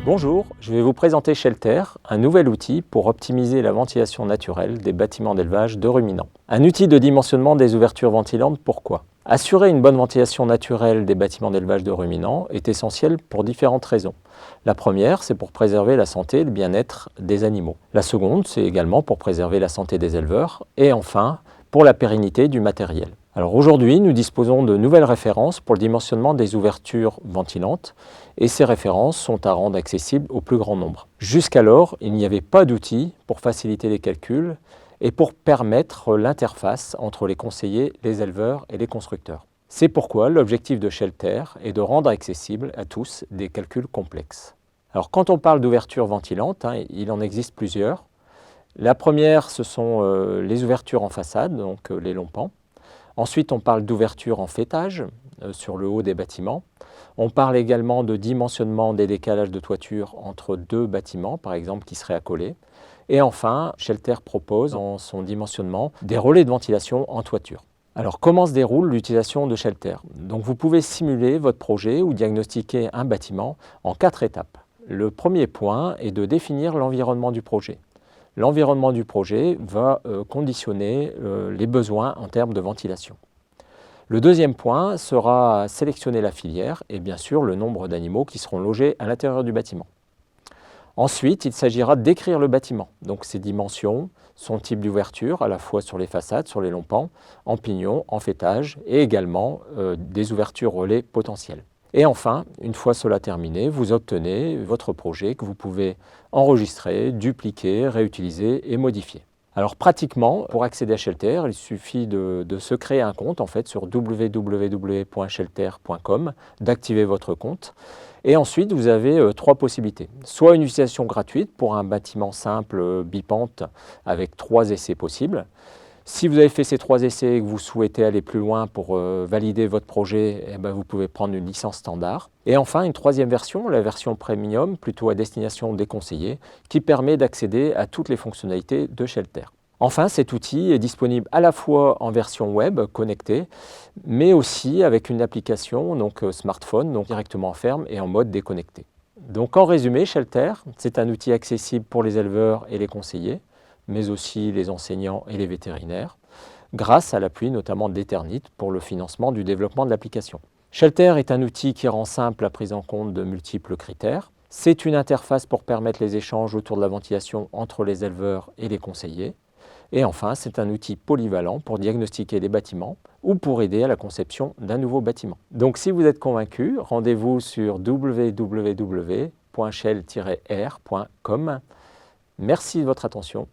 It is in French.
Bonjour, je vais vous présenter Shelter, un nouvel outil pour optimiser la ventilation naturelle des bâtiments d'élevage de ruminants. Un outil de dimensionnement des ouvertures ventilantes, pourquoi? Assurer une bonne ventilation naturelle des bâtiments d'élevage de ruminants est essentiel pour différentes raisons. La première, c'est pour préserver la santé et le bien-être des animaux. La seconde, c'est également pour préserver la santé des éleveurs. Et enfin, pour la pérennité du matériel. Alors aujourd'hui, nous disposons de nouvelles références pour le dimensionnement des ouvertures ventilantes et ces références sont à rendre accessibles au plus grand nombre. Jusqu'alors, il n'y avait pas d'outils pour faciliter les calculs et pour permettre l'interface entre les conseillers, les éleveurs et les constructeurs. C'est pourquoi l'objectif de Shelter est de rendre accessibles à tous des calculs complexes. Alors quand on parle d'ouvertures ventilantes, il en existe plusieurs. La première, ce sont les ouvertures en façade, donc les longs pans. Ensuite, on parle d'ouverture en faîtage sur le haut des bâtiments. On parle également de dimensionnement des décalages de toiture entre deux bâtiments, par exemple, qui seraient accolés. Et enfin, Shelter propose dans son dimensionnement des relais de ventilation en toiture. Alors, comment se déroule l'utilisation de Shelter? Donc, vous pouvez simuler votre projet ou diagnostiquer un bâtiment en 4 étapes. Le premier point est de définir l'environnement du projet. L'environnement du projet va conditionner les besoins en termes de ventilation. Le deuxième point sera sélectionner la filière et bien sûr le nombre d'animaux qui seront logés à l'intérieur du bâtiment. Ensuite, il s'agira de décrire le bâtiment, donc ses dimensions, son type d'ouverture, à la fois sur les façades, sur les longs pans, en pignon, en faîtage et également des ouvertures relais potentielles. Et enfin, une fois cela terminé, vous obtenez votre projet que vous pouvez enregistrer, dupliquer, réutiliser et modifier. Alors pratiquement, pour accéder à Shelter, il suffit de se créer un compte en fait sur www.shelter.com, d'activer votre compte. Et ensuite, vous avez 3 possibilités. Soit une utilisation gratuite pour un bâtiment simple bipente avec 3 essais possibles. Si vous avez fait ces 3 essais et que vous souhaitez aller plus loin pour valider votre projet, vous pouvez prendre une licence standard. Et enfin, une 3e version, la version premium, plutôt à destination des conseillers, qui permet d'accéder à toutes les fonctionnalités de Shelter. Enfin, cet outil est disponible à la fois en version web connectée, mais aussi avec une application donc smartphone, donc directement en ferme et en mode déconnecté. Donc en résumé, Shelter, c'est un outil accessible pour les éleveurs et les conseillers, mais aussi les enseignants et les vétérinaires, grâce à l'appui notamment d'Eternit pour le financement du développement de l'application. Shelter est un outil qui rend simple la prise en compte de multiples critères. C'est une interface pour permettre les échanges autour de la ventilation entre les éleveurs et les conseillers. Et enfin, c'est un outil polyvalent pour diagnostiquer les bâtiments ou pour aider à la conception d'un nouveau bâtiment. Donc si vous êtes convaincu, rendez-vous sur www.shell-r.com. Merci de votre attention